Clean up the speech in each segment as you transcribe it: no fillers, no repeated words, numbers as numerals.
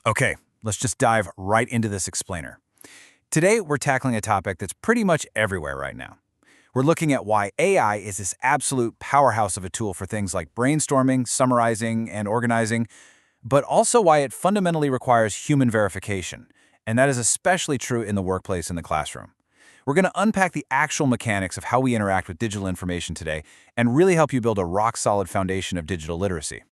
Okay, let's just dive right into this explainer. Today, we're tackling a topic that's pretty much everywhere right now. We're looking at why AI is this absolute powerhouse of a tool for things like brainstorming, summarizing, and organizing, but also why it fundamentally requires human verification, and that is especially true in the workplace and the classroom. We're going to unpack the actual mechanics of how we interact with digital information today and really help you build a rock-solid foundation of digital literacy.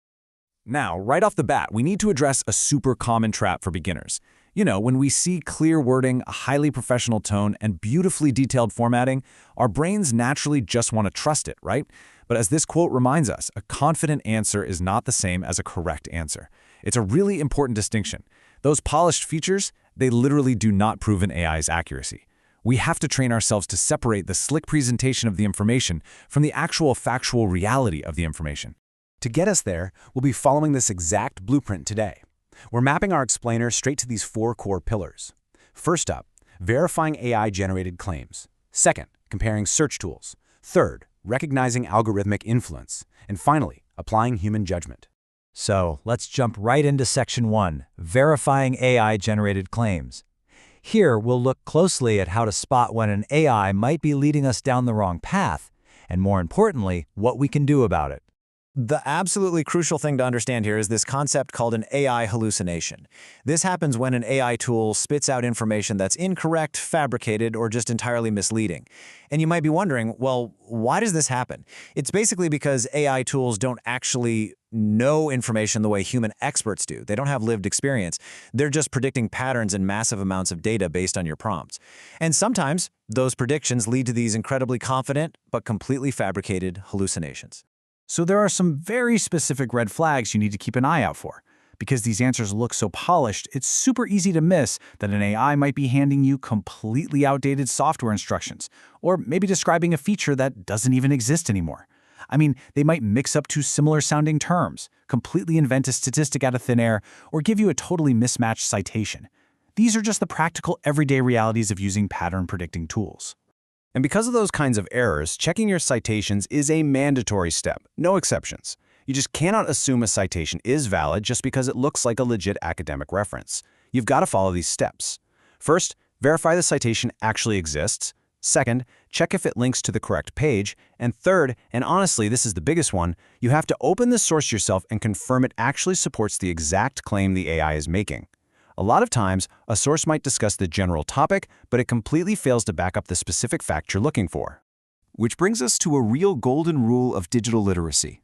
Now, right off the bat, we need to address a super common trap for beginners. When we see clear wording, a highly professional tone, and beautifully detailed formatting, our brains naturally just want to trust it, right? But as this quote reminds us, a confident answer is not the same as a correct answer. It's a really important distinction. Those polished features, they literally do not prove an AI's accuracy. We have to train ourselves to separate the slick presentation of the information from the actual factual reality of the information. To get us there, we'll be following this exact blueprint today. We're mapping our explainer straight to these 4 core pillars. First up, verifying AI-generated claims. Second, comparing search tools. Third, recognizing algorithmic influence. And finally, applying human judgment. So let's jump right into Section 1, verifying AI-generated claims. Here, we'll look closely at how to spot when an AI might be leading us down the wrong path, and more importantly, what we can do about it. The absolutely crucial thing to understand here is this concept called an AI hallucination. This happens when an AI tool spits out information that's incorrect, fabricated, or just entirely misleading. And you might be wondering, well, why does this happen? It's basically because AI tools don't actually know information the way human experts do. They don't have lived experience. They're just predicting patterns in massive amounts of data based on your prompts. And sometimes those predictions lead to these incredibly confident but completely fabricated hallucinations. So there are some very specific red flags you need to keep an eye out for. Because these answers look so polished, it's super easy to miss that an AI might be handing you completely outdated software instructions, or maybe describing a feature that doesn't even exist anymore. I mean, they might mix up 2 similar-sounding terms, completely invent a statistic out of thin air, or give you a totally mismatched citation. These are just the practical everyday realities of using pattern-predicting tools. And because of those kinds of errors, checking your citations is a mandatory step, no exceptions. You just cannot assume a citation is valid just because it looks like a legit academic reference. You've got to follow these steps. First, verify the citation actually exists. Second, check if it links to the correct page. And third, and honestly, this is the biggest one, you have to open the source yourself and confirm it actually supports the exact claim the AI is making. A lot of times, a source might discuss the general topic, but it completely fails to back up the specific fact you're looking for. Which brings us to a real golden rule of digital literacy.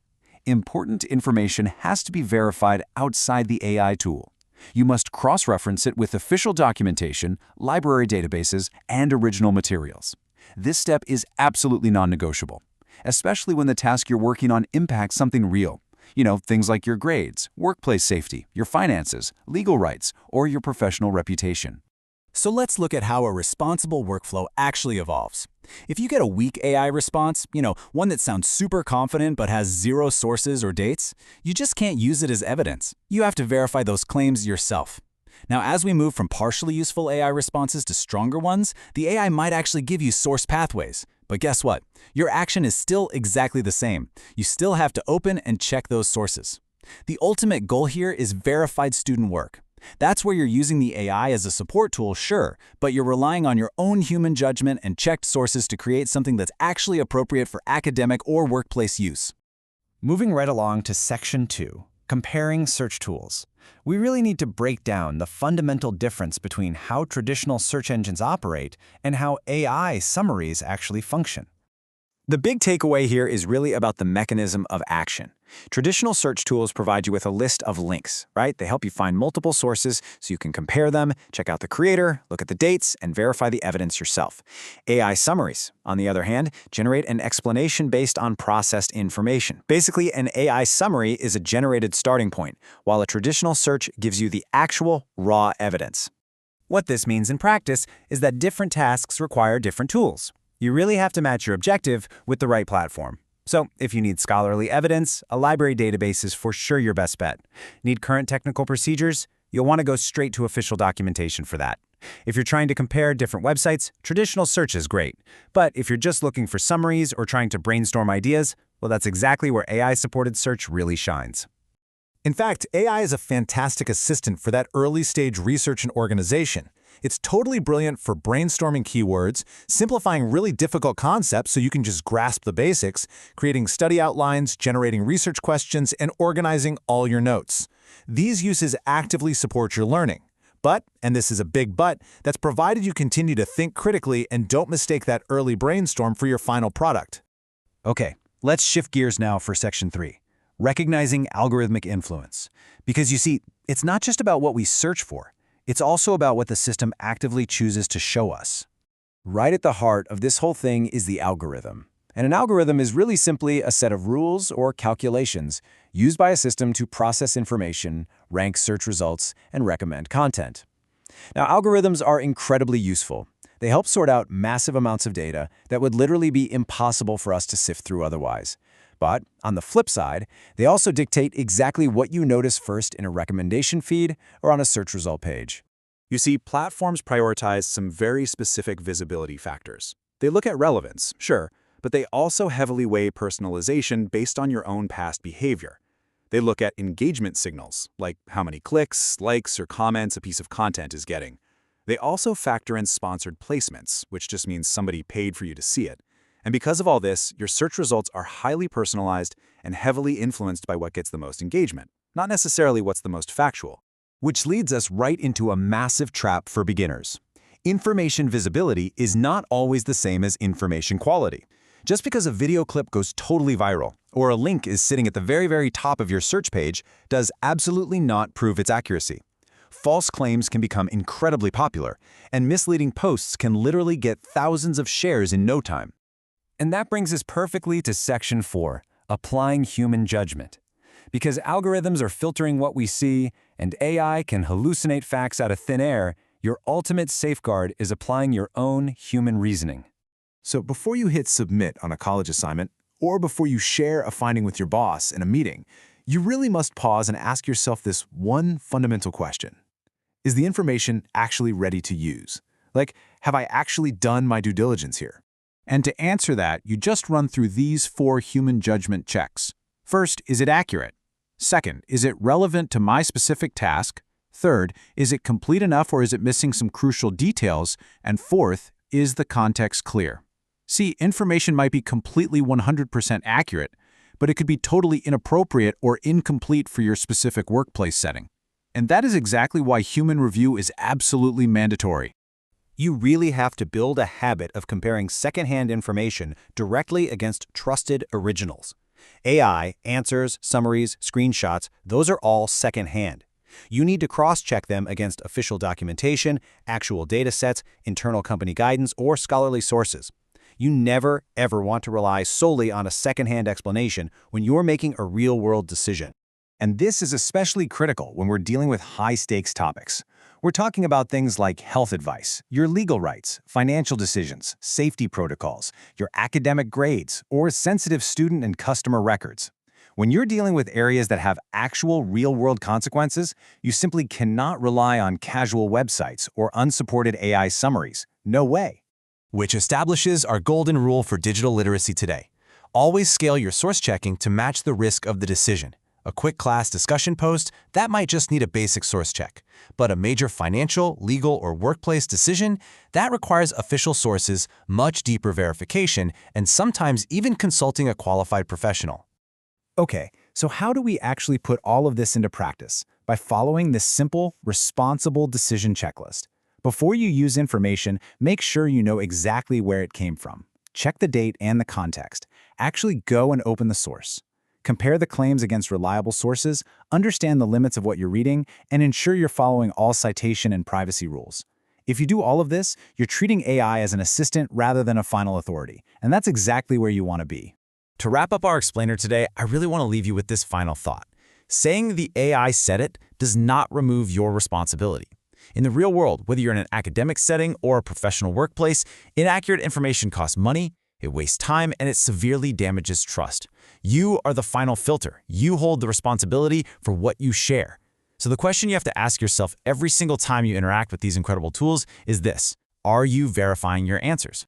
Important information has to be verified outside the AI tool. You must cross-reference it with official documentation, library databases, and original materials. This step is absolutely non-negotiable, especially when the task you're working on impacts something real. Things like your grades, workplace safety, your finances, legal rights, or your professional reputation. So let's look at how a responsible workflow actually evolves. If you get a weak AI response, one that sounds super confident but has 0 sources or dates, you just can't use it as evidence. You have to verify those claims yourself. Now, as we move from partially useful AI responses to stronger ones, the AI might actually give you source pathways. But guess what? Your action is still exactly the same. You still have to open and check those sources. The ultimate goal here is verified student work. That's where you're using the AI as a support tool, sure, but you're relying on your own human judgment and checked sources to create something that's actually appropriate for academic or workplace use. Moving right along to Section 2, comparing search tools. We really need to break down the fundamental difference between how traditional search engines operate and how AI summaries actually function. The big takeaway here is really about the mechanism of action. Traditional search tools provide you with a list of links, right? They help you find multiple sources so you can compare them, check out the creator, look at the dates, and verify the evidence yourself. AI summaries, on the other hand, generate an explanation based on processed information. Basically, an AI summary is a generated starting point, while a traditional search gives you the actual, raw evidence. What this means in practice is that different tasks require different tools. You really have to match your objective with the right platform. So, if you need scholarly evidence, a library database is for sure your best bet. Need current technical procedures? You'll want to go straight to official documentation for that. If you're trying to compare different websites, traditional search is great. But if you're just looking for summaries or trying to brainstorm ideas, well, that's exactly where AI-supported search really shines. In fact, AI is a fantastic assistant for that early-stage research and organization. It's totally brilliant for brainstorming keywords, simplifying really difficult concepts so you can just grasp the basics, creating study outlines, generating research questions, and organizing all your notes. These uses actively support your learning. But, and this is a big but, that's provided you continue to think critically and don't mistake that early brainstorm for your final product. Okay, let's shift gears now for Section 3, recognizing algorithmic influence. Because you see, it's not just about what we search for, it's also about what the system actively chooses to show us. Right at the heart of this whole thing is the algorithm. And an algorithm is really simply a set of rules or calculations used by a system to process information, rank search results, and recommend content. Now, algorithms are incredibly useful. They help sort out massive amounts of data that would literally be impossible for us to sift through otherwise. But on the flip side, they also dictate exactly what you notice first in a recommendation feed or on a search result page. You see, platforms prioritize some very specific visibility factors. They look at relevance, sure, but they also heavily weigh personalization based on your own past behavior. They look at engagement signals, like how many clicks, likes, or comments a piece of content is getting. They also factor in sponsored placements, which just means somebody paid for you to see it. And because of all this, your search results are highly personalized and heavily influenced by what gets the most engagement, not necessarily what's the most factual. Which leads us right into a massive trap for beginners. Information visibility is not always the same as information quality. Just because a video clip goes totally viral, or a link is sitting at the very top of your search page, does absolutely not prove its accuracy. False claims can become incredibly popular, and misleading posts can literally get thousands of shares in no time. And that brings us perfectly to Section 4, applying human judgment. Because algorithms are filtering what we see, and AI can hallucinate facts out of thin air, your ultimate safeguard is applying your own human reasoning. So before you hit submit on a college assignment, or before you share a finding with your boss in a meeting, you really must pause and ask yourself this one fundamental question. Is the information actually ready to use? Like, have I actually done my due diligence here? And to answer that, you just run through these 4 human judgment checks. First, is it accurate? Second, is it relevant to my specific task? Third, is it complete enough or is it missing some crucial details? And fourth, is the context clear? See, information might be completely 100% accurate, but it could be totally inappropriate or incomplete for your specific workplace setting. And that is exactly why human review is absolutely mandatory. You really have to build a habit of comparing secondhand information directly against trusted originals. AI, answers, summaries, screenshots, those are all secondhand. You need to cross-check them against official documentation, actual data sets, internal company guidance, or scholarly sources. You never, ever want to rely solely on a secondhand explanation when you're making a real-world decision. And this is especially critical when we're dealing with high-stakes topics. We're talking about things like health advice, your legal rights, financial decisions, safety protocols, your academic grades, or sensitive student and customer records. When you're dealing with areas that have actual real-world consequences, you simply cannot rely on casual websites or unsupported AI summaries. No way. Which establishes our golden rule for digital literacy today. Always scale your source checking to match the risk of the decision. A quick class discussion post, that might just need a basic source check. But a major financial, legal, or workplace decision, that requires official sources, much deeper verification, and sometimes even consulting a qualified professional. Okay, so how do we actually put all of this into practice? By following this simple, responsible decision checklist. Before you use information, make sure you know exactly where it came from. Check the date and the context. Actually go and open the source. Compare the claims against reliable sources, understand the limits of what you're reading, and ensure you're following all citation and privacy rules. If you do all of this, you're treating AI as an assistant rather than a final authority, and that's exactly where you want to be. To wrap up our explainer today, I really want to leave you with this final thought. Saying the AI said it does not remove your responsibility. In the real world, whether you're in an academic setting or a professional workplace, inaccurate information costs money, it wastes time, and it severely damages trust. You are the final filter. You hold the responsibility for what you share. So the question you have to ask yourself every single time you interact with these incredible tools is this: are you verifying your answers?